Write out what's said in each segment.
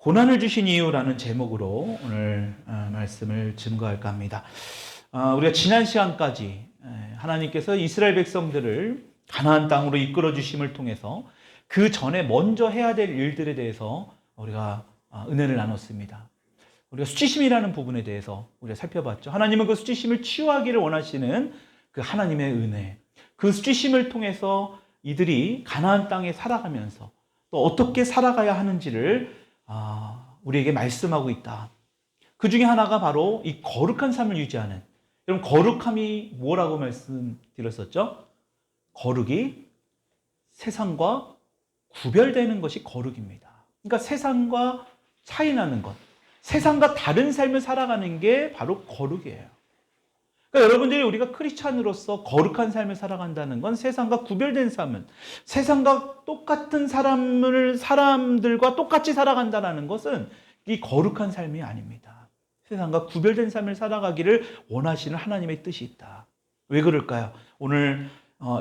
고난을 주신 이유라는 제목으로 오늘 말씀을 증거할까 합니다. 우리가 지난 시간까지 하나님께서 이스라엘 백성들을 가나안 땅으로 이끌어 주심을 통해서 그 전에 먼저 해야 될 일들에 대해서 우리가 은혜를 나눴습니다. 우리가 수치심이라는 부분에 대해서 우리가 살펴봤죠. 하나님은 그 수치심을 치유하기를 원하시는 그 하나님의 은혜, 그 수치심을 통해서 이들이 가나안 땅에 살아가면서 또 어떻게 살아가야 하는지를 우리에게 말씀하고 있다. 그 중에 하나가 바로 이 거룩한 삶을 유지하는. 여러분, 거룩함이 뭐라고 말씀드렸었죠? 거룩이 세상과 구별되는 것이 거룩입니다. 그러니까 세상과 차이 나는 것, 세상과 다른 삶을 살아가는 게 바로 거룩이에요. 그러니까 여러분들이 우리가 크리스찬으로서 거룩한 삶을 살아간다는 건 세상과 구별된 삶은, 세상과 똑같은 사람들과 똑같이 살아간다는 것은 이 거룩한 삶이 아닙니다. 세상과 구별된 삶을 살아가기를 원하시는 하나님의 뜻이 있다. 왜 그럴까요? 오늘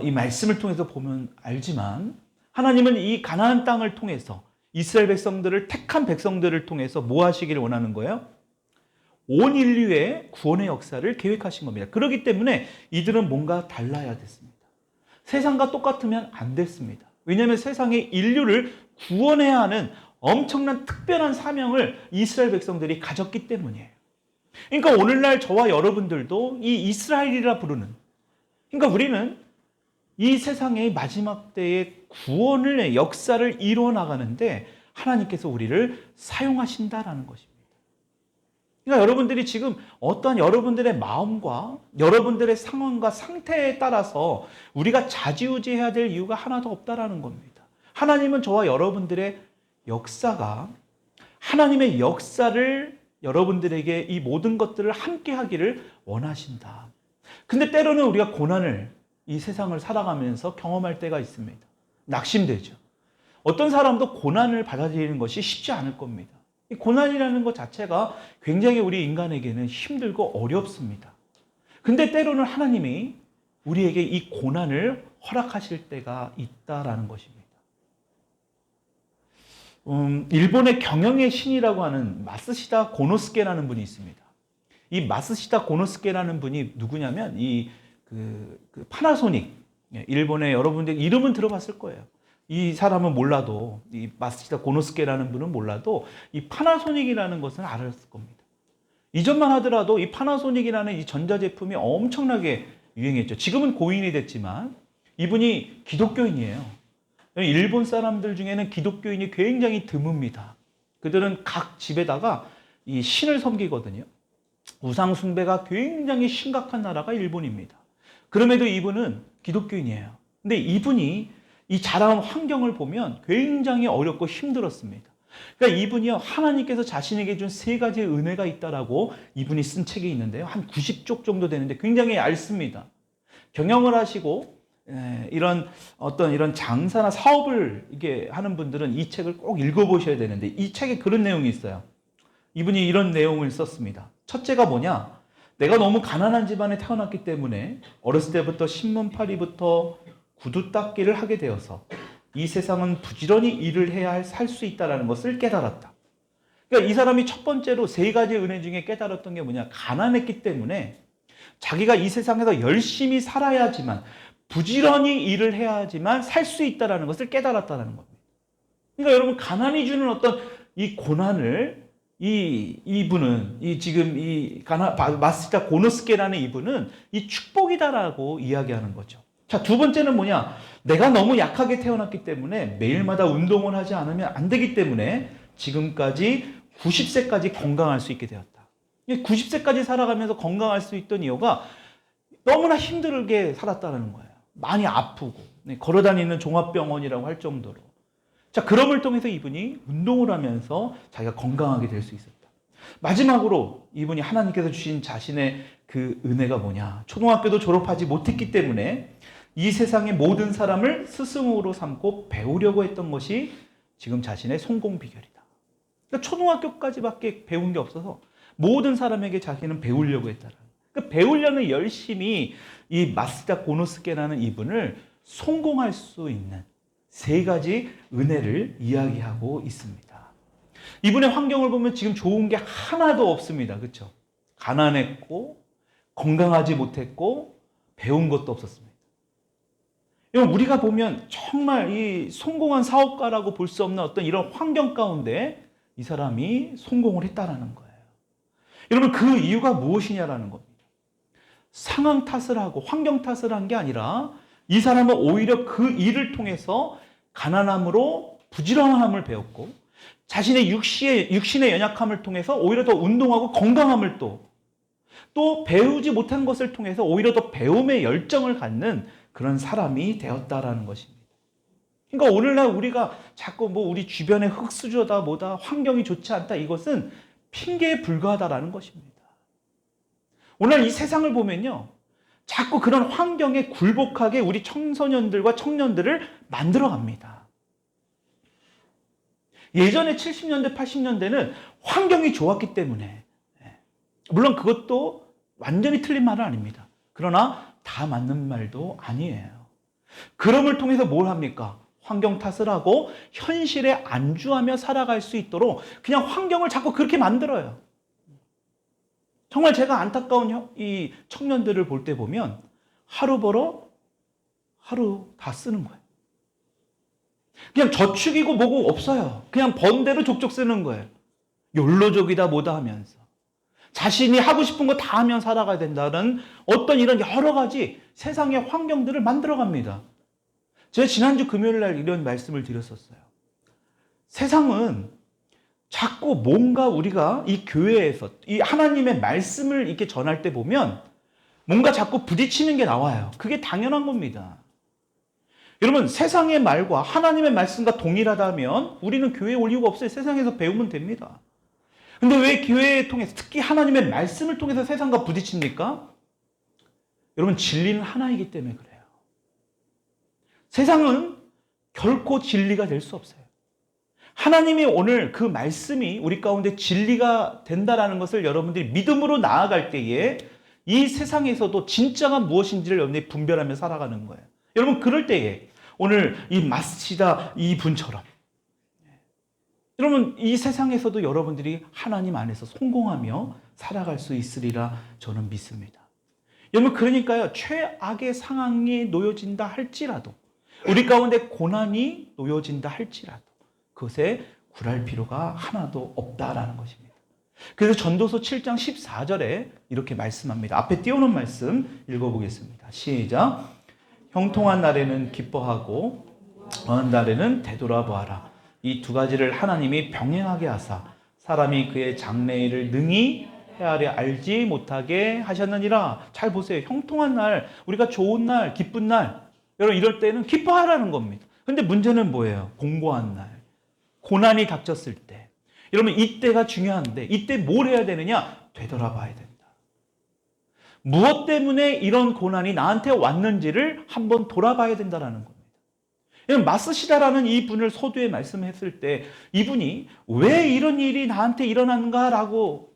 이 말씀을 통해서 보면 알지만 하나님은 이 가나안 땅을 통해서 이스라엘 백성들을, 택한 백성들을 통해서 뭐 하시기를 원하는 거예요? 온 인류의 구원의 역사를 계획하신 겁니다. 그렇기 때문에 이들은 뭔가 달라야 됐습니다. 세상과 똑같으면 안 됐습니다. 왜냐하면 세상의 인류를 구원해야 하는 엄청난 특별한 사명을 이스라엘 백성들이 가졌기 때문이에요. 그러니까 오늘날 저와 여러분들도 이 이스라엘이라 부르는, 그러니까 우리는 이 세상의 마지막 때의 구원의 역사를 이루어 나가는데 하나님께서 우리를 사용하신다라는 것입니다. 그러니까 여러분들이 지금 어떠한 여러분들의 마음과 여러분들의 상황과 상태에 따라서 우리가 좌지우지해야 될 이유가 하나도 없다라는 겁니다. 하나님은 저와 여러분들의 역사가, 하나님의 역사를 여러분들에게 이 모든 것들을 함께 하기를 원하신다. 근데 때로는 우리가 고난을, 이 세상을 살아가면서 경험할 때가 있습니다. 낙심되죠. 어떤 사람도 고난을 받아들이는 것이 쉽지 않을 겁니다. 이 고난이라는 것 자체가 굉장히 우리 인간에게는 힘들고 어렵습니다. 근데 때로는 하나님이 우리에게 이 고난을 허락하실 때가 있다라는 것입니다. 일본의 경영의 신이라고 하는 마쓰시다 고노스케라는 분이 있습니다. 이 마쓰시다 고노스케라는 분이 누구냐면 그 파나소닉, 일본의 여러분들 이름은 들어봤을 거예요. 이 사람은 몰라도, 이 마쓰시다 고노스케라는 분은 몰라도 이 파나소닉이라는 것은 알았을 겁니다. 이전만 하더라도 이 파나소닉이라는 이 전자제품이 엄청나게 유행했죠. 지금은 고인이 됐지만 이분이 기독교인이에요. 일본 사람들 중에는 기독교인이 굉장히 드뭅니다. 그들은 각 집에다가 이 신을 섬기거든요. 우상 숭배가 굉장히 심각한 나라가 일본입니다. 그럼에도 이분은 기독교인이에요. 근데 이분이 이 자라온 환경을 보면 굉장히 어렵고 힘들었습니다. 그러니까 이분이요, 하나님께서 자신에게 준 세 가지의 은혜가 있다라고 이분이 쓴 책이 있는데요. 한 90쪽 정도 되는데 굉장히 얇습니다. 경영을 하시고 이런 장사나 사업을 이게 하는 분들은 이 책을 꼭 읽어보셔야 되는데, 이 책에 그런 내용이 있어요. 이분이 이런 내용을 썼습니다. 첫째가 뭐냐? 내가 너무 가난한 집안에 태어났기 때문에 어렸을 때부터 신문팔이부터 구두 닦기를 하게 되어서 이 세상은 부지런히 일을 해야 살 수 있다는 것을 깨달았다. 그러니까 이 사람이 첫 번째로 세 가지 은혜 중에 깨달았던 게 뭐냐? 가난했기 때문에 자기가 이 세상에서 열심히 살아야지만, 부지런히 일을 해야지만 살 수 있다는 것을 깨달았다는 겁니다. 그러니까 여러분, 가난이 주는 어떤 이 고난을 이분은 마쓰시다 고노스케라는 이분은 이 축복이다라고 이야기하는 거죠. 자, 두 번째는 뭐냐? 내가 너무 약하게 태어났기 때문에 매일마다 운동을 하지 않으면 안 되기 때문에 지금까지 90세까지 건강할 수 있게 되었다. 90세까지 살아가면서 건강할 수 있던 이유가 너무나 힘들게 살았다는 거예요. 많이 아프고 걸어다니는 종합병원이라고 할 정도로. 자, 그럼을 통해서 이분이 운동을 하면서 자기가 건강하게 될 수 있었다. 마지막으로 이분이 하나님께서 주신 자신의 그 은혜가 뭐냐? 초등학교도 졸업하지 못했기 때문에 이 세상의 모든 사람을 스승으로 삼고 배우려고 했던 것이 지금 자신의 성공 비결이다. 그러니까 초등학교까지밖에 배운 게 없어서 모든 사람에게 자기는 배우려고 했다는. 그러니까 배우려는 열심히 이 마쓰시다 고노스케라는 이분을 성공할 수 있는 세 가지 은혜를 이야기하고 있습니다. 이분의 환경을 보면 지금 좋은 게 하나도 없습니다. 그렇죠? 가난했고 건강하지 못했고 배운 것도 없었습니다. 여러분, 우리가 보면 정말 이 성공한 사업가라고 볼 수 없는 어떤 이런 환경 가운데 이 사람이 성공을 했다라는 거예요. 여러분, 그 이유가 무엇이냐라는 겁니다. 상황 탓을 하고 환경 탓을 한 게 아니라 이 사람은 오히려 그 일을 통해서 가난함으로 부지런함을 배웠고 자신의 육신의 연약함을 통해서 오히려 더 운동하고 건강함을 또 배우지 못한 것을 통해서 오히려 더 배움의 열정을 갖는 그런 사람이 되었다라는 것입니다. 그러니까 오늘날 우리가 자꾸 우리 주변에 흙수저다 뭐다 환경이 좋지 않다, 이것은 핑계에 불과하다라는 것입니다. 오늘 이 세상을 보면요, 자꾸 그런 환경에 굴복하게 우리 청소년들과 청년들을 만들어갑니다. 예전에 70년대, 80년대는 환경이 좋았기 때문에, 물론 그것도 완전히 틀린 말은 아닙니다. 그러나 다 맞는 말도 아니에요. 그럼을 통해서 뭘 합니까? 환경 탓을 하고 현실에 안주하며 살아갈 수 있도록 그냥 환경을 자꾸 그렇게 만들어요. 정말 제가 안타까운 이 청년들을 볼 때 보면 하루 벌어 하루 다 쓰는 거예요. 그냥 저축이고 뭐고 없어요. 그냥 번 대로 족족 쓰는 거예요. 욜로족이다 뭐다 하면서 자신이 하고 싶은 거 다 하면 살아가야 된다는 어떤 이런 여러 가지 세상의 환경들을 만들어갑니다. 제가 지난주 금요일 날 이런 말씀을 드렸었어요. 세상은 자꾸 뭔가 우리가 이 교회에서 이 하나님의 말씀을 이렇게 전할 때 보면 뭔가 자꾸 부딪히는 게 나와요. 그게 당연한 겁니다. 여러분, 세상의 말과 하나님의 말씀과 동일하다면 우리는 교회에 올 이유가 없어요. 세상에서 배우면 됩니다. 근데 왜 교회를 통해서, 특히 하나님의 말씀을 통해서 세상과 부딪힙니까? 여러분, 진리는 하나이기 때문에 그래요. 세상은 결코 진리가 될 수 없어요. 하나님이 오늘 그 말씀이 우리 가운데 진리가 된다라는 것을 여러분들이 믿음으로 나아갈 때에 이 세상에서도 진짜가 무엇인지를 여러분들이 분별하며 살아가는 거예요. 여러분, 그럴 때에 오늘 이 마스시다 이 분처럼 여러분, 이 세상에서도 여러분들이 하나님 안에서 성공하며 살아갈 수 있으리라 저는 믿습니다. 여러분, 그러니까요, 최악의 상황이 놓여진다 할지라도, 우리 가운데 고난이 놓여진다 할지라도 그것에 굴할 필요가 하나도 없다라는 것입니다. 그래서 전도서 7장 14절에 이렇게 말씀합니다. 앞에 띄워놓은 말씀 읽어보겠습니다. 시작. 형통한 날에는 기뻐하고 어느 날에는 되돌아보아라. 이 두 가지를 하나님이 병행하게 하사 사람이 그의 장래일을 능히 헤아려 알지 못하게 하셨느니라. 잘 보세요. 형통한 날, 우리가 좋은 날, 기쁜 날, 여러분 이럴 때는 기뻐하라는 겁니다. 근데 문제는 뭐예요? 공고한 날, 고난이 닥쳤을 때, 여러분 이때가 중요한데 이때 뭘 해야 되느냐? 되돌아봐야 된다. 무엇 때문에 이런 고난이 나한테 왔는지를 한번 돌아봐야 된다는 겁니다. 마스시다라는 이 분을 서두에 말씀했을 때 이분이 왜 이런 일이 나한테 일어난가라고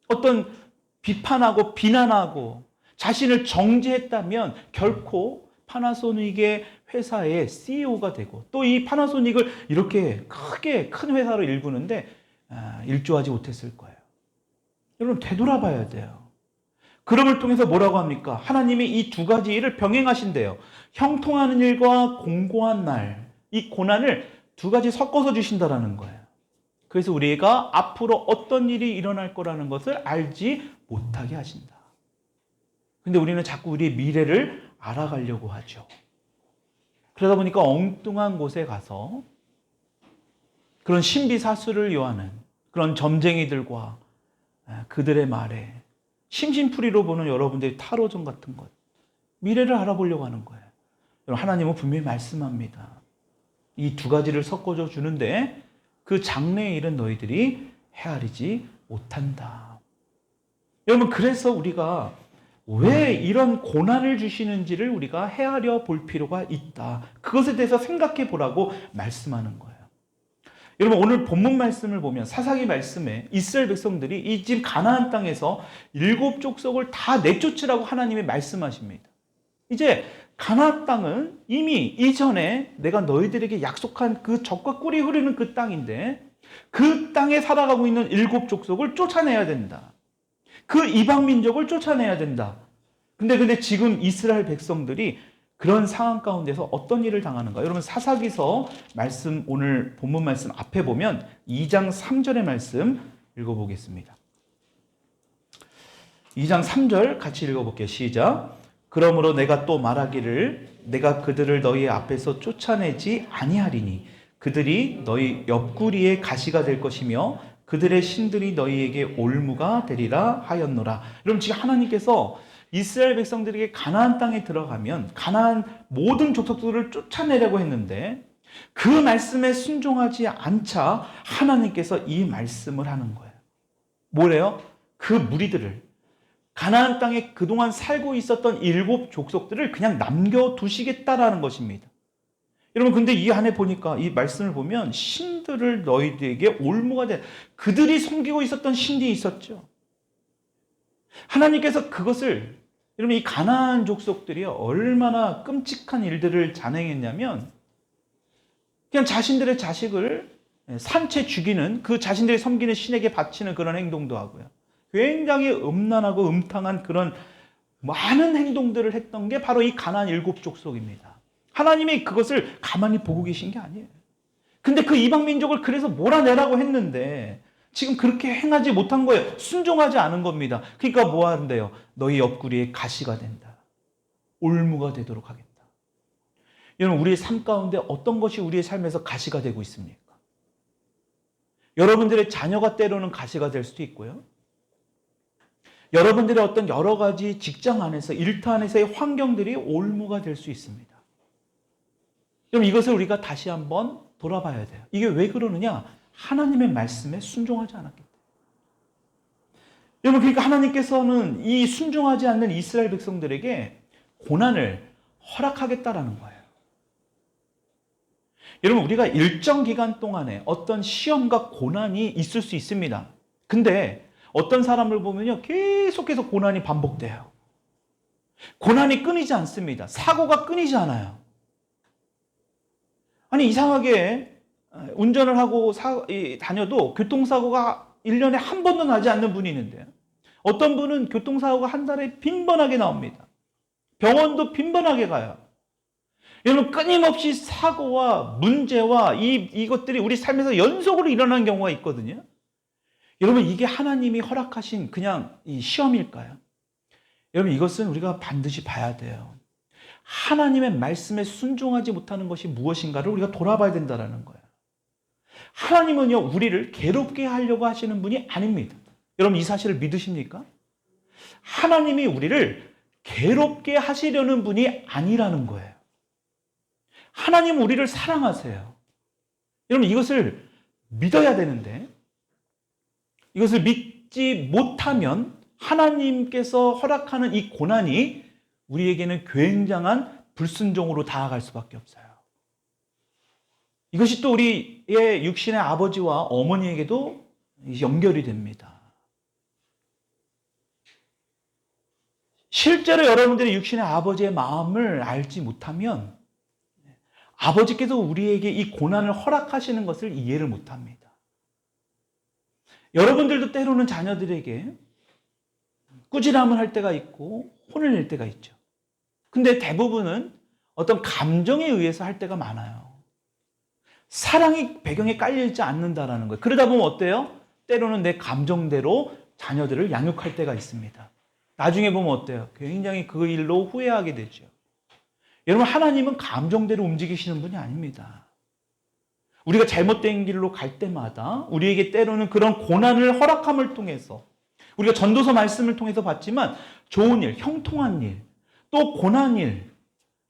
어떤 비판하고 비난하고 자신을 정죄했다면 결코 파나소닉의 회사의 CEO가 되고 또 이 파나소닉을 이렇게 크게 큰 회사로 일구는데 일조하지 못했을 거예요. 여러분, 되돌아봐야 돼요. 그럼을 통해서 뭐라고 합니까? 하나님이 이 두 가지 일을 병행하신대요. 형통하는 일과 공고한 날, 이 고난을 두 가지 섞어서 주신다라는 거예요. 그래서 우리가 앞으로 어떤 일이 일어날 거라는 것을 알지 못하게 하신다. 근데 우리는 자꾸 우리의 미래를 알아가려고 하죠. 그러다 보니까 엉뚱한 곳에 가서 그런 신비사수를 요하는 그런 점쟁이들과 그들의 말에 심심풀이로 보는 여러분들의 타로점 같은 것, 미래를 알아보려고 하는 거예요. 하나님은 분명히 말씀합니다. 이 두 가지를 섞어줘 주는데 그 장래의 일은 너희들이 헤아리지 못한다. 여러분, 그래서 우리가 왜 이런 고난을 주시는지를 우리가 헤아려 볼 필요가 있다. 그것에 대해서 생각해 보라고 말씀하는 거예요. 여러분, 오늘 본문 말씀을 보면 사사기 말씀에 이스라엘 백성들이 이 지금 가나안 땅에서 7 족속을 다 내쫓으라고 하나님이 말씀하십니다. 이제 가나안 땅은 이미 이전에 내가 너희들에게 약속한 그 젖과 꿀이 흐르는 그 땅인데 그 땅에 살아가고 있는 일곱 족속을 쫓아내야 된다. 그 이방 민족을 쫓아내야 된다. 근데 지금 이스라엘 백성들이 그런 상황 가운데서 어떤 일을 당하는가? 여러분 사사기서 말씀, 오늘 본문 말씀 앞에 보면 2장 3절의 말씀 읽어보겠습니다. 2장 3절 같이 읽어볼게요. 시작. 그러므로 내가 또 말하기를 내가 그들을 너희 앞에서 쫓아내지 아니하리니 그들이 너희 옆구리에 가시가 될 것이며 그들의 신들이 너희에게 올무가 되리라 하였노라. 여러분 지금 하나님께서 이스라엘 백성들에게 가나안 땅에 들어가면 가나안 모든 족속들을 쫓아내려고 했는데 그 말씀에 순종하지 않자 하나님께서 이 말씀을 하는 거예요. 뭐래요? 그 무리들을 가나안 땅에 그동안 살고 있었던 일곱 족속들을 그냥 남겨두시겠다라는 것입니다. 여러분 근데 이 안에 보니까 이 말씀을 보면 신들을 너희들에게 올무가 돼. 그들이 섬기고 있었던 신들이 있었죠. 하나님께서 그것을 여러분 이 가나안 족속들이 얼마나 끔찍한 일들을 자행했냐면 그냥 자신들의 자식을 산채 죽이는 그 자신들이 섬기는 신에게 바치는 그런 행동도 하고요. 굉장히 음란하고 음탕한 그런 많은 행동들을 했던 게 바로 이 가나안 일곱 족속입니다. 하나님이 그것을 가만히 보고 계신 게 아니에요. 근데 그 이방 민족을 그래서 몰아내라고 했는데 지금 그렇게 행하지 못한 거예요. 순종하지 않은 겁니다. 그러니까 뭐 하는데요? 너희 옆구리에 가시가 된다. 올무가 되도록 하겠다. 여러분 우리의 삶 가운데 어떤 것이 우리의 삶에서 가시가 되고 있습니까? 여러분들의 자녀가 때로는 가시가 될 수도 있고요. 여러분들의 어떤 여러 가지 직장 안에서 일터 안에서의 환경들이 올무가 될 수 있습니다. 그럼 이것을 우리가 다시 한번 돌아봐야 돼요. 이게 왜 그러느냐? 하나님의 말씀에 순종하지 않았기 때문에. 여러분 그러니까 하나님께서는 이 순종하지 않는 이스라엘 백성들에게 고난을 허락하겠다라는 거예요. 여러분 우리가 일정 기간 동안에 어떤 시험과 고난이 있을 수 있습니다. 근데 어떤 사람을 보면요 계속해서 고난이 반복돼요. 고난이 끊이지 않습니다. 사고가 끊이지 않아요. 아니 이상하게 운전을 하고 다녀도 교통사고가 1년에 한 번도 나지 않는 분이 있는데요. 어떤 분은 교통사고가 한 달에 빈번하게 나옵니다. 병원도 빈번하게 가요. 여러분 끊임없이 사고와 문제와 이것들이 우리 삶에서 연속으로 일어나는 경우가 있거든요. 여러분 이게 하나님이 허락하신 그냥 이 시험일까요? 여러분 이것은 우리가 반드시 봐야 돼요. 하나님의 말씀에 순종하지 못하는 것이 무엇인가를 우리가 돌아봐야 된다는 거예요. 하나님은요 우리를 괴롭게 하려고 하시는 분이 아닙니다. 여러분 이 사실을 믿으십니까? 하나님이 우리를 괴롭게 하시려는 분이 아니라는 거예요. 하나님은 우리를 사랑하세요. 여러분 이것을 믿어야 되는데 이것을 믿지 못하면 하나님께서 허락하는 이 고난이 우리에게는 굉장한 불순종으로 다가갈 수밖에 없어요. 이것이 또 우리의 육신의 아버지와 어머니에게도 연결이 됩니다. 실제로 여러분들이 육신의 아버지의 마음을 알지 못하면 아버지께서 우리에게 이 고난을 허락하시는 것을 이해를 못합니다. 여러분들도 때로는 자녀들에게 꾸지람을 할 때가 있고 혼을 낼 때가 있죠. 근데 대부분은 어떤 감정에 의해서 할 때가 많아요. 사랑이 배경에 깔려있지 않는다라는 거예요. 그러다 보면 어때요? 때로는 내 감정대로 자녀들을 양육할 때가 있습니다. 나중에 보면 어때요? 굉장히 그 일로 후회하게 되죠. 여러분 하나님은 감정대로 움직이시는 분이 아닙니다. 우리가 잘못된 길로 갈 때마다 우리에게 때로는 그런 고난을 허락함을 통해서 우리가 전도서 말씀을 통해서 봤지만 좋은 일, 형통한 일, 또 고난 일,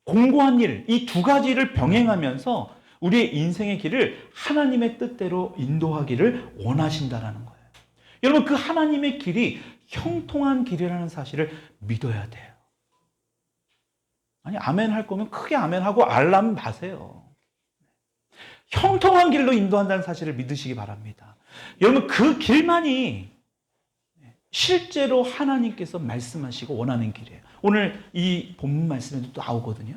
공고한 일, 이 두 가지를 병행하면서 우리의 인생의 길을 하나님의 뜻대로 인도하기를 원하신다라는 거예요. 여러분 그 하나님의 길이 형통한 길이라는 사실을 믿어야 돼요. 아니 아멘 할 거면 크게 아멘하고 알라면 마세요. 형통한 길로 인도한다는 사실을 믿으시기 바랍니다. 여러분 그 길만이 실제로 하나님께서 말씀하시고 원하는 길이에요. 오늘 이 본문 말씀에도 또 나오거든요.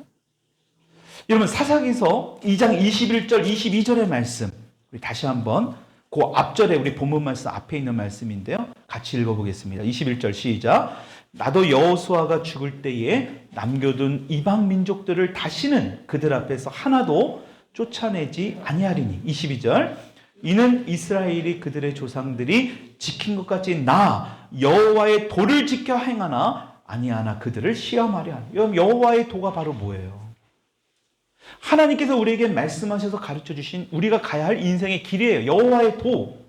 여러분 사사기서 2장 21절 22절의 말씀 우리 다시 한번 그 앞절에 우리 본문 말씀 앞에 있는 말씀인데요. 같이 읽어보겠습니다. 21절 시작. 나도 여호수아가 죽을 때에 남겨둔 이방 민족들을 다시는 그들 앞에서 하나도 쫓아내지 아니하리니. 22절. 이는 이스라엘이 그들의 조상들이 지킨 것 같이 나 여호와의 도를 지켜 행하나 아니하나 그들을 시험하려 하니. 여호와의 도가 바로 뭐예요? 하나님께서 우리에게 말씀하셔서 가르쳐 주신 우리가 가야 할 인생의 길이에요. 여호와의 도,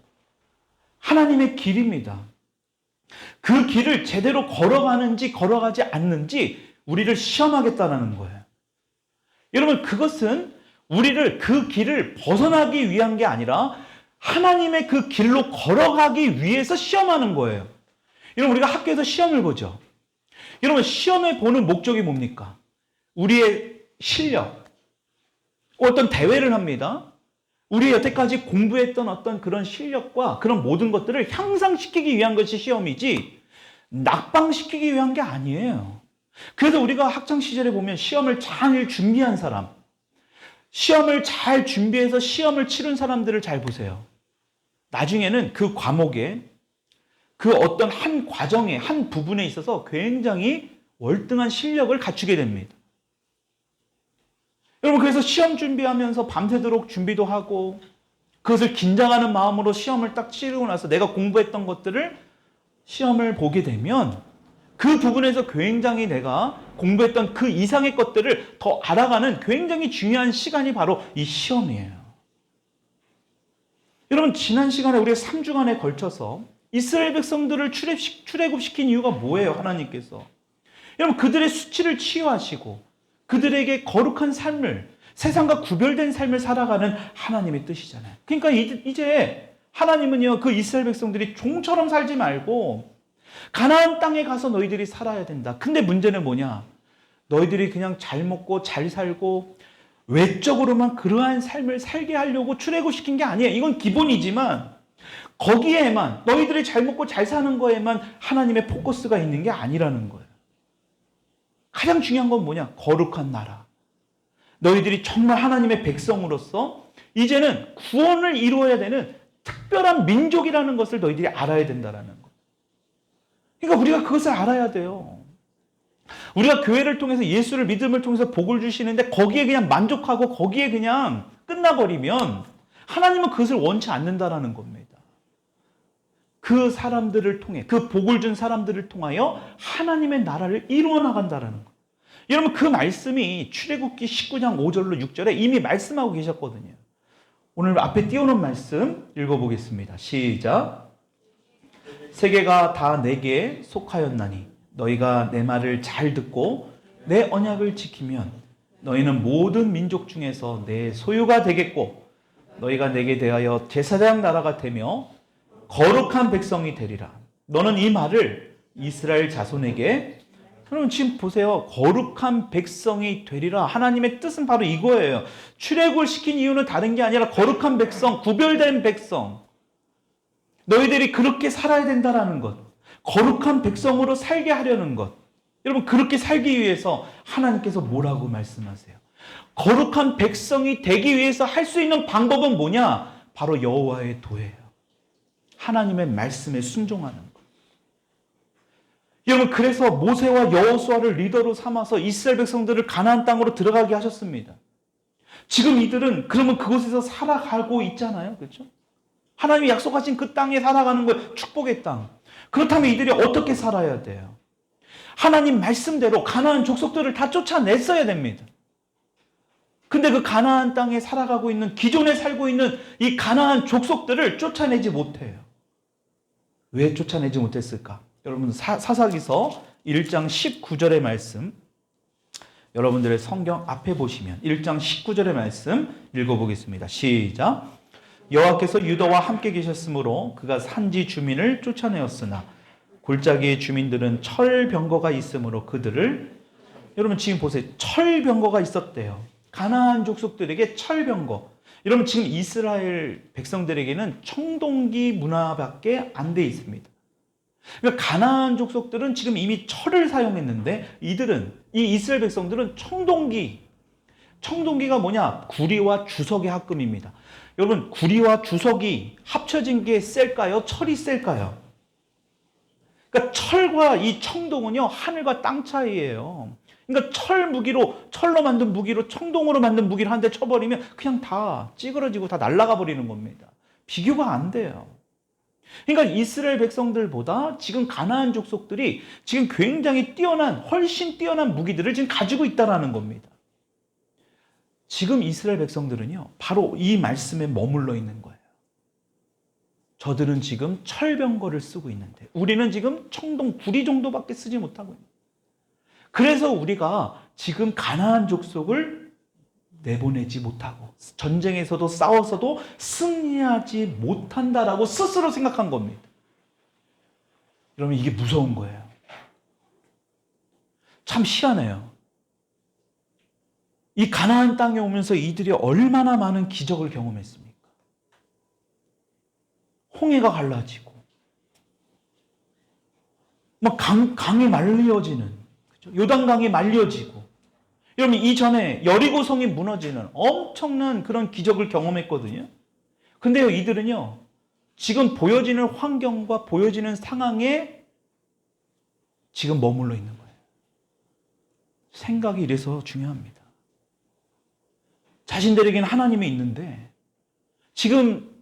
하나님의 길입니다. 그 길을 제대로 걸어가는지 걸어가지 않는지 우리를 시험하겠다는 거예요. 여러분, 그것은 우리를 그 길을 벗어나기 위한 게 아니라 하나님의 그 길로 걸어가기 위해서 시험하는 거예요. 여러분, 우리가 학교에서 시험을 보죠. 여러분, 시험에 보는 목적이 뭡니까? 우리의 실력, 어떤 대회를 합니다. 우리 여태까지 공부했던 어떤 그런 실력과 그런 모든 것들을 향상시키기 위한 것이 시험이지 낙방시키기 위한 게 아니에요. 그래서 우리가 학창시절에 보면 시험을 잘 준비한 사람, 시험을 잘 준비해서 시험을 치른 사람들을 잘 보세요. 나중에는 그 과목에 그 어떤 한 과정에 한 부분에 있어서 굉장히 월등한 실력을 갖추게 됩니다. 여러분, 그래서 시험 준비하면서 밤새도록 준비도 하고 그것을 긴장하는 마음으로 시험을 딱 치르고 나서 내가 공부했던 것들을 시험을 보게 되면 그 부분에서 굉장히 내가 공부했던 그 이상의 것들을 더 알아가는 굉장히 중요한 시간이 바로 이 시험이에요. 여러분, 지난 시간에 우리가 3주간에 걸쳐서 이스라엘 백성들을 출애굽시킨 이유가 뭐예요? 하나님께서. 여러분, 그들의 수치를 치유하시고 그들에게 거룩한 삶을, 세상과 구별된 삶을 살아가는 하나님의 뜻이잖아요. 그러니까 이제 하나님은요, 그 이스라엘 백성들이 종처럼 살지 말고 가나안 땅에 가서 너희들이 살아야 된다. 근데 문제는 뭐냐? 너희들이 그냥 잘 먹고 잘 살고 외적으로만 그러한 삶을 살게 하려고 출애굽시킨 게 아니에요. 이건 기본이지만 거기에만, 너희들이 잘 먹고 잘 사는 거에만 하나님의 포커스가 있는 게 아니라는 거예요. 가장 중요한 건 뭐냐? 거룩한 나라. 너희들이 정말 하나님의 백성으로서 이제는 구원을 이루어야 되는 특별한 민족이라는 것을 너희들이 알아야 된다는 거. 그러니까 우리가 그것을 알아야 돼요. 우리가 교회를 통해서 예수를 믿음을 통해서 복을 주시는데 거기에 그냥 만족하고 거기에 그냥 끝나버리면 하나님은 그것을 원치 않는다라는 겁니다. 그 사람들을 통해, 그 복을 준 사람들을 통하여 하나님의 나라를 이루어 나간다라는 거. 여러분, 그 말씀이 출애굽기 19장 5절로 6절에 이미 말씀하고 계셨거든요. 오늘 앞에 띄워놓은 말씀 읽어보겠습니다. 시작. 세계가 다 내게 속하였나니 너희가 내 말을 잘 듣고 내 언약을 지키면 너희는 모든 민족 중에서 내 소유가 되겠고 너희가 내게 대하여 제사장 나라가 되며 거룩한 백성이 되리라. 너는 이 말을 이스라엘 자손에게. 그럼 지금 보세요. 거룩한 백성이 되리라. 하나님의 뜻은 바로 이거예요. 출애굽을 시킨 이유는 다른 게 아니라 거룩한 백성, 구별된 백성. 너희들이 그렇게 살아야 된다라는 것. 거룩한 백성으로 살게 하려는 것. 여러분, 그렇게 살기 위해서 하나님께서 뭐라고 말씀하세요? 거룩한 백성이 되기 위해서 할 수 있는 방법은 뭐냐? 바로 여호와의 도예요. 하나님의 말씀에 순종하는 것. 여러분, 그래서 모세와 여호수아를 리더로 삼아서 이스라엘 백성들을 가나안 땅으로 들어가게 하셨습니다. 지금 이들은 그러면 그곳에서 살아가고 있잖아요. 그렇죠? 하나님이 약속하신 그 땅에 살아가는 거예요. 축복의 땅. 그렇다면 이들이 어떻게 살아야 돼요? 하나님 말씀대로 가나안 족속들을 다 쫓아냈어야 됩니다. 근데 그 가나안 땅에 살아가고 있는, 기존에 살고 있는 이 가나안 족속들을 쫓아내지 못해요. 왜 쫓아내지 못했을까? 여러분, 사사기서 1장 19절의 말씀, 여러분들의 성경 앞에 보시면 1장 19절의 말씀 읽어보겠습니다. 시작. 여호와께서 유다와 함께 계셨으므로 그가 산지 주민을 쫓아내었으나 골짜기의 주민들은 철병거가 있으므로 그들을. 여러분, 지금 보세요. 철병거가 있었대요. 가나안 족속들에게 철병거. 여러분, 지금 이스라엘 백성들에게는 청동기 문화밖에 안 돼 있습니다. 그러니까 가나안 족속들은 지금 이미 철을 사용했는데 이들은, 이 이스라엘 백성들은 청동기가 뭐냐? 구리와 주석의 합금입니다. 여러분, 구리와 주석이 합쳐진 게 셀까요? 철이 셀까요? 그러니까 철과 이 청동은요, 하늘과 땅 차이예요. 그러니까 철로 만든 무기로 청동으로 만든 무기를 한 대 쳐버리면 그냥 다 찌그러지고 다 날아가 버리는 겁니다. 비교가 안 돼요. 그러니까 이스라엘 백성들보다 지금 가나안 족속들이 지금 굉장히 훨씬 뛰어난 무기들을 지금 가지고 있다는 겁니다. 지금 이스라엘 백성들은요, 바로 이 말씀에 머물러 있는 거예요. 저들은 지금 철병거를 쓰고 있는데 우리는 지금 청동, 구리 정도밖에 쓰지 못하고 있는 거예요. 그래서 우리가 지금 가나안 족속을 내보내지 못하고 전쟁에서도 싸워서도 승리하지 못한다라고 스스로 생각한 겁니다. 여러분, 이게 무서운 거예요. 참 희한해요. 이 가나안 땅에 오면서 이들이 얼마나 많은 기적을 경험했습니까? 홍해가 갈라지고 막 강이 말려지는, 그렇죠? 요단강이 말려지고, 여러분 이전에 여리고성이 무너지는 엄청난 그런 기적을 경험했거든요. 근데요, 이들은요 지금 보여지는 환경과 보여지는 상황에 지금 머물러 있는 거예요. 생각이 이래서 중요합니다. 자신들에게는 하나님이 있는데, 지금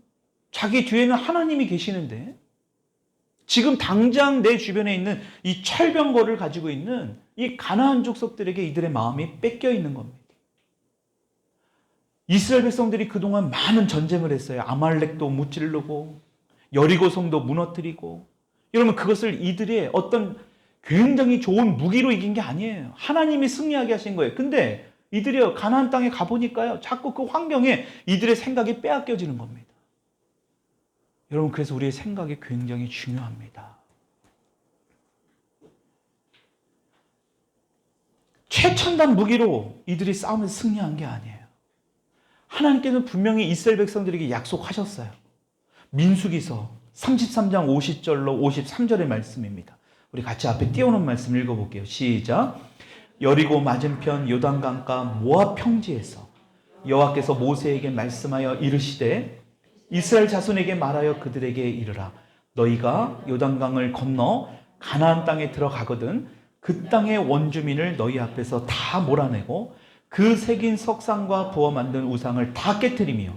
자기 뒤에는 하나님이 계시는데, 지금 당장 내 주변에 있는 이 철병거를 가지고 있는 이 가나안 족속들에게 이들의 마음이 뺏겨 있는 겁니다. 이스라엘 백성들이 그동안 많은 전쟁을 했어요. 아말렉도 무찌르고 여리고성도 무너뜨리고. 여러분, 그것을 이들의 어떤 굉장히 좋은 무기로 이긴 게 아니에요. 하나님이 승리하게 하신 거예요. 근데 이들이 가나안 땅에 가보니까요, 자꾸 그 환경에 이들의 생각이 빼앗겨지는 겁니다. 여러분, 그래서 우리의 생각이 굉장히 중요합니다. 최첨단 무기로 이들이 싸움에서 승리한 게 아니에요. 하나님께서는 분명히 이스라엘 백성들에게 약속하셨어요. 민수기서 33장 50절로 53절의 말씀입니다. 우리 같이 앞에 띄워놓은 말씀 읽어볼게요. 시작. 여리고 맞은편 요단강가 모압 평지에서 여호와께서 모세에게 말씀하여 이르시되 이스라엘 자손에게 말하여 그들에게 이르라. 너희가 요단강을 건너 가나안 땅에 들어가거든 그 땅의 원주민을 너희 앞에서 다 몰아내고 그 새긴 석상과 부어 만든 우상을 다 깨트리며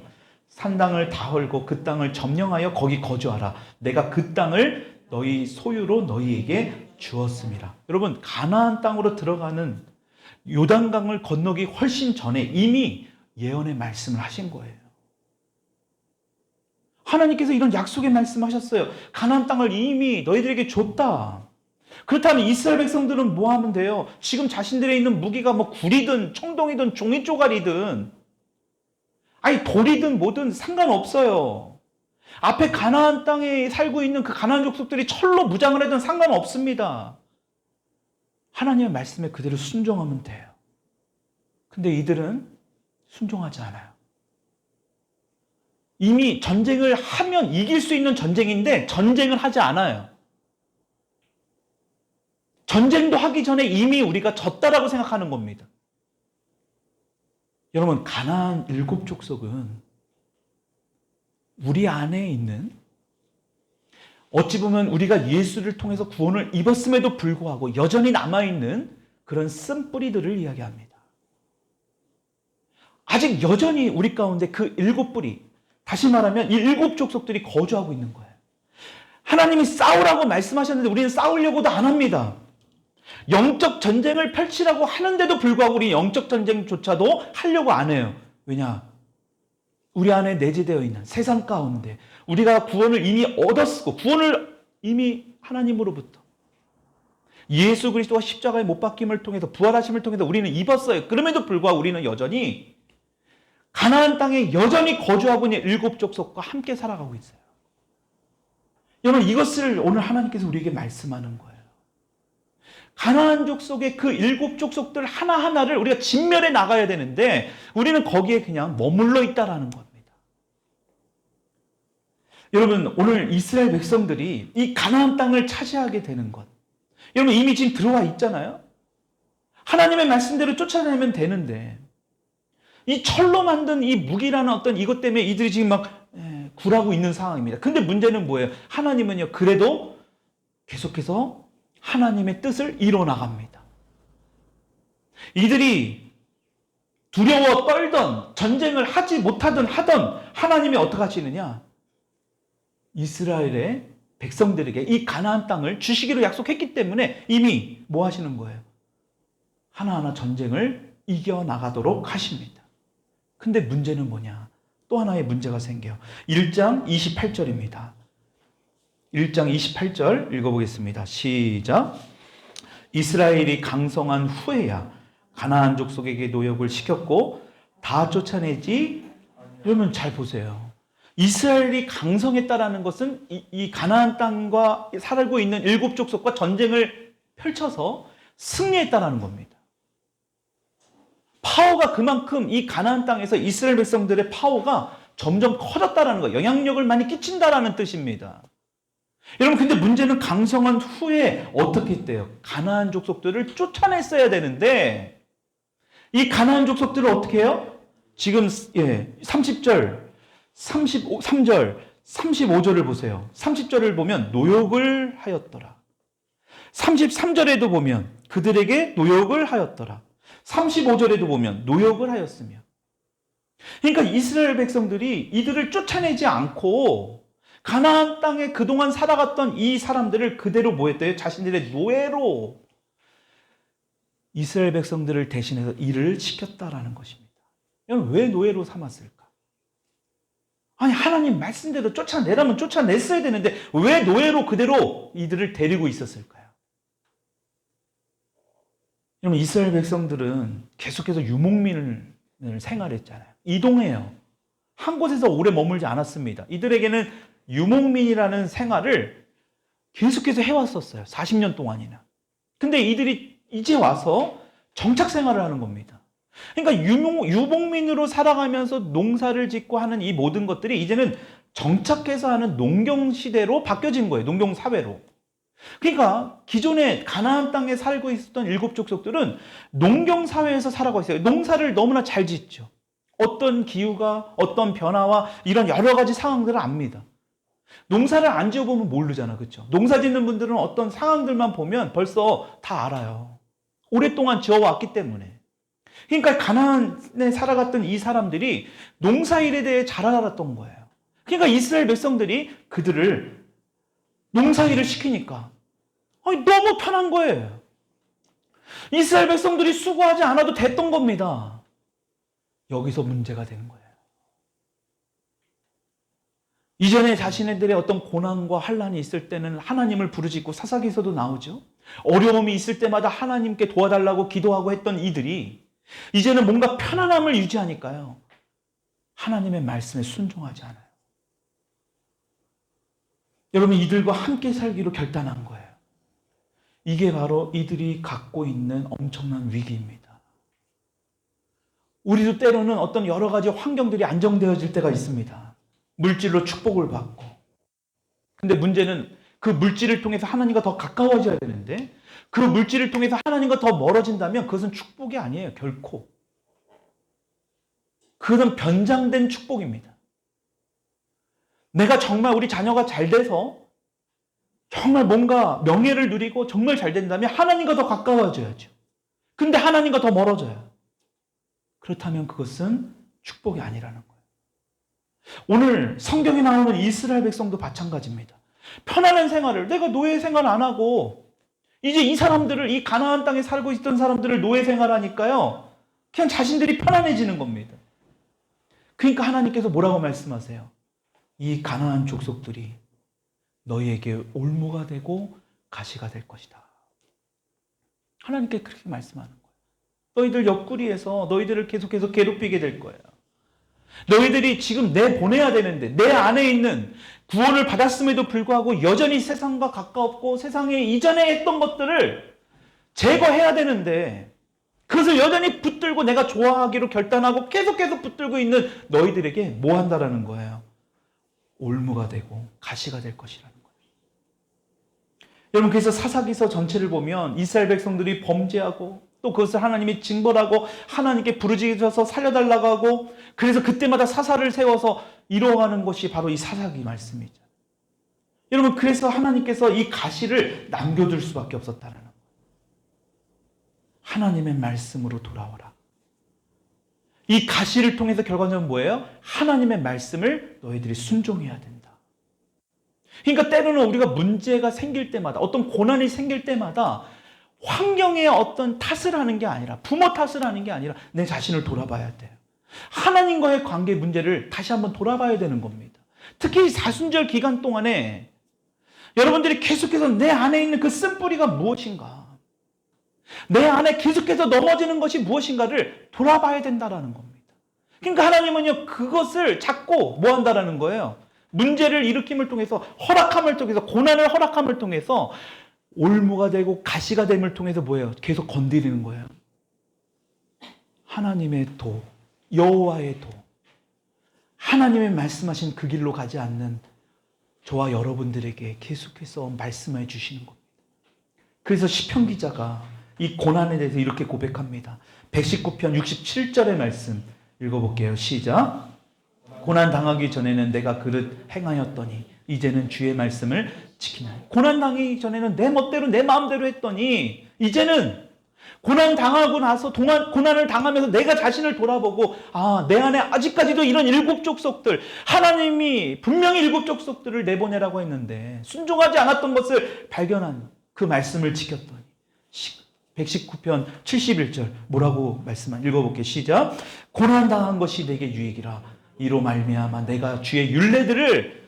산당을 다 헐고 그 땅을 점령하여 거기 거주하라. 내가 그 땅을 너희 소유로 너희에게 주었음이라. 여러분, 가나안 땅으로 들어가는 요단강을 건너기 훨씬 전에 이미 예언의 말씀을 하신 거예요. 하나님께서 이런 약속의 말씀하셨어요. 가나안 땅을 이미 너희들에게 줬다. 그렇다면 이스라엘 백성들은 뭐 하면 돼요? 지금 자신들에 있는 무기가 뭐 구리든 청동이든 종이 쪼가리든 아니 돌이든 뭐든 상관없어요. 앞에 가나안 땅에 살고 있는 그 가나안 족속들이 철로 무장을 해도 상관없습니다. 하나님의 말씀에 그대로 순종하면 돼요. 근데 이들은 순종하지 않아요. 이미 전쟁을 하면 이길 수 있는 전쟁인데 전쟁을 하지 않아요. 전쟁도 하기 전에 이미 우리가 졌다라고 생각하는 겁니다. 여러분, 가나안 7족속은 우리 안에 있는, 어찌 보면 우리가 예수를 통해서 구원을 입었음에도 불구하고 여전히 남아있는 그런 쓴뿌리들을 이야기합니다. 아직 여전히 우리 가운데 그 7뿌리, 다시 말하면 이 7족속들이 거주하고 있는 거예요. 하나님이 싸우라고 말씀하셨는데 우리는 싸우려고도 안 합니다. 영적 전쟁을 펼치라고 하는데도 불구하고 우리 영적 전쟁조차도 하려고 안 해요. 왜냐? 우리 안에 내재되어 있는 세상 가운데 우리가 구원을 이미 얻었고 구원을 이미 하나님으로부터 예수 그리스도가 십자가에 못 박힘을 통해서 부활하심을 통해서 우리는 입었어요. 그럼에도 불구하고 우리는 여전히 가나안 땅에 여전히 거주하고 있는 7족속과 함께 살아가고 있어요. 여러분, 이것을 오늘 하나님께서 우리에게 말씀하는 거예요. 가나안 족속의 그 7족속들 하나하나를 우리가 진멸해 나가야 되는데 우리는 거기에 그냥 머물러 있다라는 겁니다. 여러분, 오늘 이스라엘 백성들이 이 가나안 땅을 차지하게 되는 것, 여러분 이미 지금 들어와 있잖아요. 하나님의 말씀대로 쫓아내면 되는데 이 철로 만든 이 무기라는 어떤 이것 때문에 이들이 지금 막 굴하고 있는 상황입니다. 근데 문제는 뭐예요? 하나님은요, 그래도 계속해서 하나님의 뜻을 이뤄나갑니다. 이들이 두려워 떨던, 전쟁을 하지 못하던 하던 하나님이 어떻게 하시느냐? 이스라엘의 백성들에게 이 가나안 땅을 주시기로 약속했기 때문에 이미 뭐 하시는 거예요? 하나하나 전쟁을 이겨나가도록 하십니다. 근데 문제는 뭐냐? 또 하나의 문제가 생겨요. 1장 28절입니다. 1장 28절 읽어보겠습니다. 시작. 이스라엘이 강성한 후에야 가나안 족속에게 노역을 시켰고 다 쫓아내지. 여러분 잘 보세요. 이스라엘이 강성했다라는 것은 이 가나안 땅과 살고 있는 7 족속과 전쟁을 펼쳐서 승리했다라는 겁니다. 파워가 그만큼 이 가나안 땅에서 이스라엘 백성들의 파워가 점점 커졌다라는 거예요. 영향력을 많이 끼친다라는 뜻입니다. 여러분, 근데 문제는 강성한 후에 어떻게 했대요? 가나안 족속들을 쫓아냈어야 되는데 이 가나안 족속들을 어떻게 해요? 지금 30절, 33절, 35절을 보세요. 30절을 보면 노역을 하였더라. 33절에도 보면 그들에게 노역을 하였더라. 35절에도 보면 노역을 하였으며. 그러니까 이스라엘 백성들이 이들을 쫓아내지 않고 가나안 땅에 그동안 살아갔던 이 사람들을 그대로 뭐 했대요? 자신들의 노예로 이스라엘 백성들을 대신해서 일을 시켰다라는 것입니다. 여러분, 왜 노예로 삼았을까? 아니, 하나님 말씀대로 쫓아내라면 쫓아냈어야 되는데 왜 노예로 그대로 이들을 데리고 있었을까요? 여러분, 이스라엘 백성들은 계속해서 유목민을 생활했잖아요. 이동해요. 한 곳에서 오래 머물지 않았습니다. 이들에게는 유목민이라는 생활을 계속해서 해왔었어요. 40년 동안이나. 근데 이들이 이제 와서 정착 생활을 하는 겁니다. 그러니까 유목민으로 살아가면서 농사를 짓고 하는 이 모든 것들이 이제는 정착해서 하는 농경 시대로 바뀌어진 거예요. 농경 사회로. 그러니까 기존에 가나안 땅에 살고 있었던 7 족속들은 농경 사회에서 살아가고 있어요. 농사를 너무나 잘 짓죠. 어떤 기후가, 어떤 변화와 이런 여러 가지 상황들을 압니다. 농사를 안 지어보면 모르잖아, 그렇죠? 농사 짓는 분들은 어떤 상황들만 보면 벌써 다 알아요. 오랫동안 지어왔기 때문에. 그러니까 가나안에 살아갔던 이 사람들이 농사일에 대해 잘 알았던 거예요. 그러니까 이스라엘 백성들이 그들을 농사일을 시키니까 너무 편한 거예요. 이스라엘 백성들이 수고하지 않아도 됐던 겁니다. 여기서 문제가 된 거예요. 이전에 자신들의 어떤 고난과 환난이 있을 때는 하나님을 부르짖고 사사기서도 나오죠. 어려움이 있을 때마다 하나님께 도와달라고 기도하고 했던 이들이 이제는 뭔가 편안함을 유지하니까요, 하나님의 말씀에 순종하지 않아요. 여러분, 이들과 함께 살기로 결단한 거예요. 이게 바로 이들이 갖고 있는 엄청난 위기입니다. 우리도 때로는 어떤 여러 가지 환경들이 안정되어질 때가 있습니다. 물질로 축복을 받고. 근데 문제는 그 물질을 통해서 하나님과 더 가까워져야 되는데 그 물질을 통해서 하나님과 더 멀어진다면 그것은 축복이 아니에요. 결코. 그것은 변장된 축복입니다. 내가 정말 우리 자녀가 잘 돼서 정말 뭔가 명예를 누리고 정말 잘 된다면 하나님과 더 가까워져야죠. 근데 하나님과 더 멀어져요. 그렇다면 그것은 축복이 아니라는 거예요. 오늘 성경에 나오는 이스라엘 백성도 마찬가지입니다. 편안한 생활을, 내가 노예 생활 안 하고 이제 이 사람들을, 이 가나안 땅에 살고 있던 사람들을 노예 생활하니까요, 그냥 자신들이 편안해지는 겁니다. 그러니까 하나님께서 뭐라고 말씀하세요? 이 가나안 족속들이 너희에게 올무가 되고 가시가 될 것이다. 하나님께 그렇게 말씀하는 거예요. 너희들 옆구리에서 너희들을 계속해서 괴롭히게 될 거예요. 너희들이 지금 내보내야 되는데 내 안에 있는 구원을 받았음에도 불구하고 여전히 세상과 가까웠고 세상에 이전에 했던 것들을 제거해야 되는데 그것을 여전히 붙들고 내가 좋아하기로 결단하고 계속 붙들고 있는 너희들에게 뭐 한다라는 거예요? 올무가 되고 가시가 될 것이라는 거예요. 여러분, 그래서 사사기서 전체를 보면 이스라엘 백성들이 범죄하고 또 그것을 하나님이 징벌하고 하나님께 부르짖어서 살려달라고 하고 그래서 그때마다 사사를 세워서 이루어가는 것이 바로 이 사사기 말씀이죠. 여러분 그래서 하나님께서 이 가시를 남겨둘 수밖에 없었다는 거예요. 하나님의 말씀으로 돌아오라. 이 가시를 통해서 결과적으로 뭐예요? 하나님의 말씀을 너희들이 순종해야 된다. 그러니까 때로는 우리가 문제가 생길 때마다 어떤 고난이 생길 때마다 환경에 어떤 탓을 하는 게 아니라 부모 탓을 하는 게 아니라 내 자신을 돌아봐야 돼요. 하나님과의 관계 문제를 다시 한번 돌아봐야 되는 겁니다. 특히 사순절 기간 동안에 여러분들이 계속해서 내 안에 있는 그 쓴뿌리가 무엇인가, 내 안에 계속해서 넘어지는 것이 무엇인가를 돌아봐야 된다는 겁니다. 그러니까 하나님은요 그것을 자꾸 뭐 한다라는 거예요. 문제를 일으킴을 통해서 허락함을 통해서 고난을 허락함을 통해서 올무가 되고 가시가 됨을 통해서 뭐예요? 계속 건드리는 거예요. 하나님의 도, 여호와의 도, 하나님의 말씀하신 그 길로 가지 않는 저와 여러분들에게 계속해서 말씀해 주시는 겁니다. 그래서 시편 기자가 이 고난에 대해서 이렇게 고백합니다. 119편 67절의 말씀 읽어볼게요. 시작. 고난 당하기 전에는 내가 그릇 행하였더니 이제는 주의 말씀을 지키나니. 고난 당하기 전에는 내 멋대로 내 마음대로 했더니 이제는 고난 당하고 나서 고난을 당하면서 내가 자신을 돌아보고 내 안에 아직까지도 이런 일곱 족속들, 하나님이 분명히 일곱 족속들을 내보내라고 했는데 순종하지 않았던 것을 발견한 그 말씀을 지켰더니 119편 71절 뭐라고 읽어볼게요. 시작. 고난 당한 것이 내게 유익이라 이로 말미암아 내가 주의 율례들을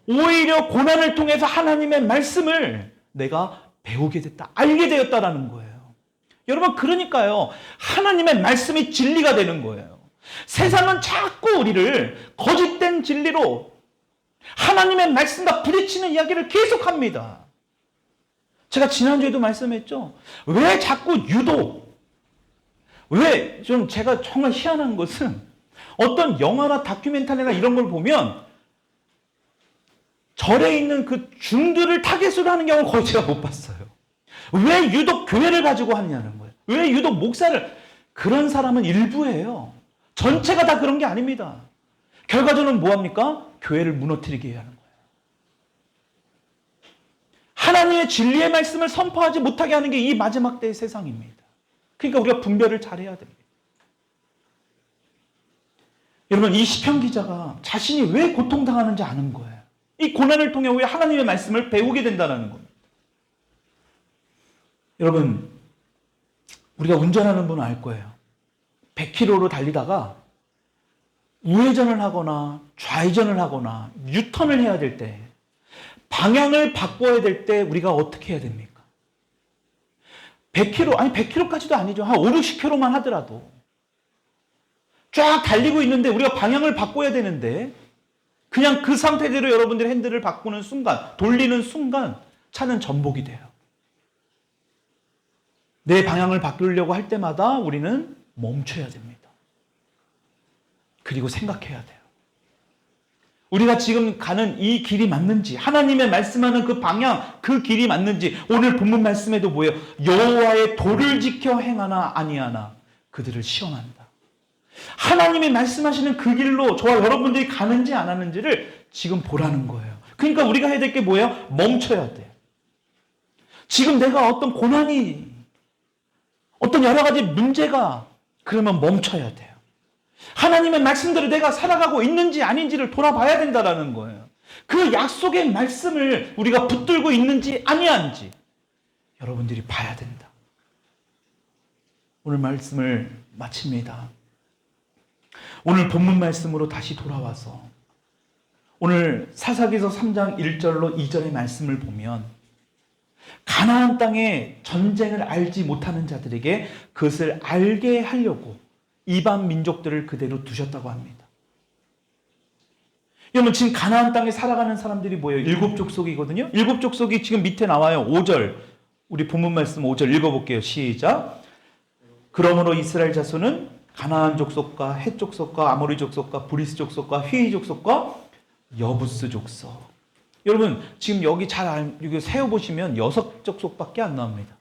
오히려 고난을 통해서 하나님의 말씀을 내가 배우게 됐다, 알게 되었다라는 거예요. 여러분 그러니까요 하나님의 말씀이 진리가 되는 거예요. 세상은 자꾸 우리를 거짓된 진리로 하나님의 말씀과 부딪히는 이야기를 계속합니다. 제가 지난주에도 말씀했죠. 왜 자꾸 유독 제가 정말 희한한 것은 어떤 영화나 다큐멘터리나 이런 걸 보면 절에 있는 그 중들을 타겟으로 하는 경우는 거의 제가 못 봤어요. 왜 유독 교회를 가지고 하느냐는 거예요. 왜 유독 목사를, 그런 사람은 일부예요. 전체가 다 그런 게 아닙니다. 결과적으로는 뭐합니까? 교회를 무너뜨리게 하는 거예요. 하나님의 진리의 말씀을 선포하지 못하게 하는 게 이 마지막 때의 세상입니다. 그러니까 우리가 분별을 잘해야 됩니다. 여러분 이 시편 기자가 자신이 왜 고통당하는지 아는 거예요. 이 고난을 통해 왜 하나님의 말씀을 배우게 된다는 겁니다. 여러분 우리가 운전하는 분은 알 거예요. 100km로 달리다가 우회전을 하거나 좌회전을 하거나 유턴을 해야 될 때, 방향을 바꿔야 될 때 우리가 어떻게 해야 됩니까? 100km까지도 아니죠. 한 5, 60km만 하더라도 쫙 달리고 있는데 우리가 방향을 바꿔야 되는데 그냥 그 상태대로 여러분들이 핸들을 바꾸는 순간, 돌리는 순간 차는 전복이 돼요. 내 방향을 바꾸려고 할 때마다 우리는 멈춰야 됩니다. 그리고 생각해야 돼요. 우리가 지금 가는 이 길이 맞는지, 하나님의 말씀하는 그 방향, 그 길이 맞는지, 오늘 본문 말씀에도 뭐예요? 여호와의 도를 지켜 행하나 아니하나 그들을 시험한다. 하나님이 말씀하시는 그 길로 저와 여러분들이 가는지 안 하는지를 지금 보라는 거예요. 그러니까 우리가 해야 될 게 뭐예요? 멈춰야 돼요. 지금 내가 어떤 고난이, 어떤 여러 가지 문제가, 그러면 멈춰야 돼요. 하나님의 말씀대로 내가 살아가고 있는지 아닌지를 돌아봐야 된다는 거예요. 그 약속의 말씀을 우리가 붙들고 있는지 아니한지 여러분들이 봐야 된다. 오늘 말씀을 마칩니다. 오늘 본문 말씀으로 다시 돌아와서 오늘 사사기서 3장 1절로 2절의 말씀을 보면 가나안 땅의 전쟁을 알지 못하는 자들에게 그것을 알게 하려고 이방 민족들을 그대로 두셨다고 합니다. 여러분 지금 가나안 땅에 살아가는 사람들이 뭐예요? 7족속이거든요. 7족속이 지금 밑에 나와요. 5절. 우리 본문 말씀 5절 읽어볼게요. 시작. 그러므로 이스라엘 자손은 가나안 족속과 헷 족속과 아모리 족속과 브리스 족속과 휘이 족속과 여부스 족속. 여러분 지금 여기 잘 세어보시면 6족속밖에 안 나옵니다.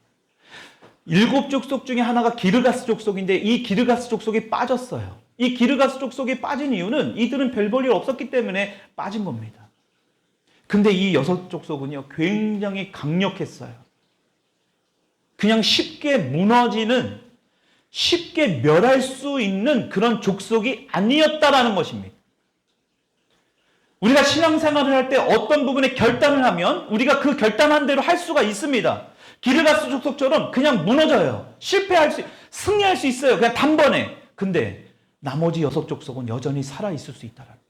일곱 족속 중에 하나가 기르가스 족속인데 이 기르가스 족속이 빠졌어요. 이 기르가스 족속이 빠진 이유는 이들은 별 볼 일 없었기 때문에 빠진 겁니다. 근데 이 여섯 족속은요, 굉장히 강력했어요. 그냥 쉽게 무너지는, 쉽게 멸할 수 있는 그런 족속이 아니었다라는 것입니다. 우리가 신앙생활을 할 때 어떤 부분에 결단을 하면 우리가 그 결단한 대로 할 수가 있습니다. 기르가스 족속처럼 그냥 무너져요. 승리할 수 있어요. 그냥 단번에. 근데 나머지 여섯 족속은 여전히 살아있을 수 있다는 거예요.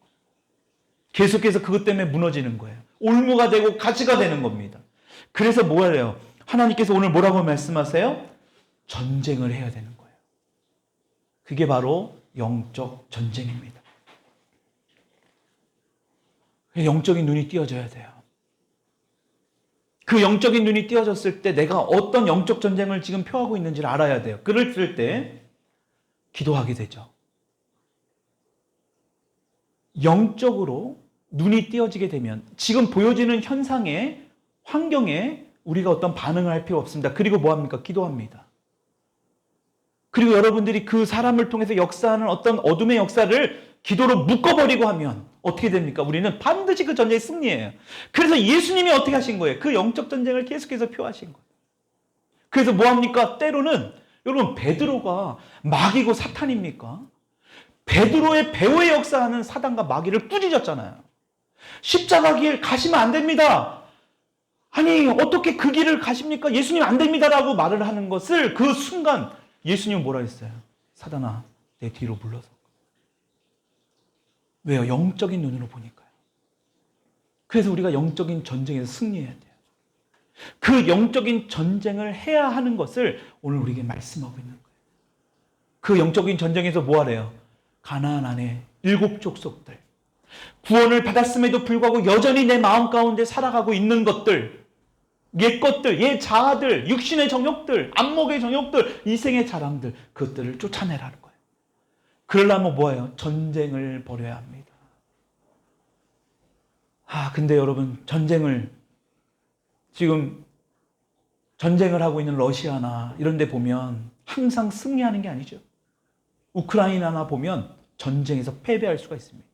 계속해서 그것 때문에 무너지는 거예요. 올무가 되고 가시가 되는 겁니다. 그래서 뭐예요? 하나님께서 오늘 뭐라고 말씀하세요? 전쟁을 해야 되는 거예요. 그게 바로 영적 전쟁입니다. 영적인 눈이 띄어져야 돼요. 그 영적인 눈이 띄어졌을 때 내가 어떤 영적 전쟁을 지금 표하고 있는지를 알아야 돼요. 그럴 때 기도하게 되죠. 영적으로 눈이 띄어지게 되면 지금 보여지는 현상에, 환경에 우리가 어떤 반응을 할 필요 없습니다. 그리고 뭐합니까? 기도합니다. 그리고 여러분들이 그 사람을 통해서 역사하는 어떤 어둠의 역사를 기도로 묶어버리고 하면 어떻게 됩니까? 우리는 반드시 그 전쟁에 승리해요. 그래서 예수님이 어떻게 하신 거예요? 그 영적 전쟁을 계속해서 표하신 거예요. 그래서 뭐합니까? 때로는 여러분, 베드로가 마귀고 사탄입니까? 베드로의 배후에 역사하는 사단과 마귀를 꾸짖었잖아요. 십자가 길 가시면 안 됩니다. 아니, 어떻게 그 길을 가십니까? 예수님 안 됩니다라고 말을 하는 것을 그 순간 예수님은 뭐라 했어요? 사단아, 내 뒤로 물러서. 왜요? 영적인 눈으로 보니까요. 그래서 우리가 영적인 전쟁에서 승리해야 돼요. 그 영적인 전쟁을 해야 하는 것을 오늘 우리에게 말씀하고 있는 거예요. 그 영적인 전쟁에서 뭐 하래요? 가나안 안에 일곱 족속들, 구원을 받았음에도 불구하고 여전히 내 마음 가운데 살아가고 있는 것들, 옛 것들, 옛 자아들, 육신의 정욕들, 안목의 정욕들, 이생의 자랑들, 그것들을 쫓아내라는 거예요. 그러려면 뭐예요? 전쟁을 벌여야 합니다. 근데 여러분, 지금 전쟁을 하고 있는 러시아나 이런 데 보면 항상 승리하는 게 아니죠. 우크라이나나 보면 전쟁에서 패배할 수가 있습니다.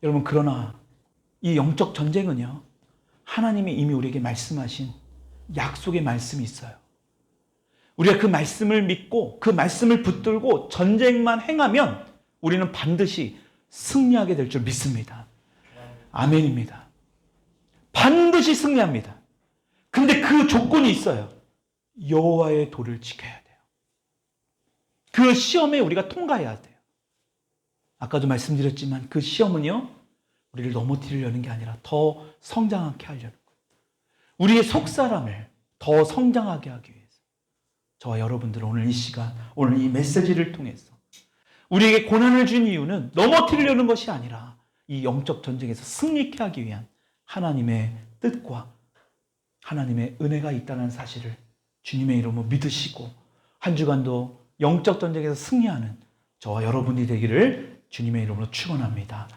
여러분, 그러나 이 영적 전쟁은요, 하나님이 이미 우리에게 말씀하신 약속의 말씀이 있어요. 우리가 그 말씀을 믿고 그 말씀을 붙들고 전쟁만 행하면 우리는 반드시 승리하게 될 줄 믿습니다. 아멘입니다. 반드시 승리합니다. 근데 그 조건이 있어요. 여호와의 도를 지켜야 돼요. 그 시험에 우리가 통과해야 돼요. 아까도 말씀드렸지만 그 시험은요, 우리를 넘어뜨리려는 게 아니라 더 성장하게 하려는 거예요. 우리의 속사람을 더 성장하게 하기 위해서 저와 여러분들은 오늘 이 시간, 오늘 이 메시지를 통해서 우리에게 고난을 준 이유는 넘어뜨리려는 것이 아니라 이 영적 전쟁에서 승리케 하기 위한 하나님의 뜻과 하나님의 은혜가 있다는 사실을 주님의 이름으로 믿으시고 한 주간도 영적 전쟁에서 승리하는 저와 여러분이 되기를 주님의 이름으로 축원합니다.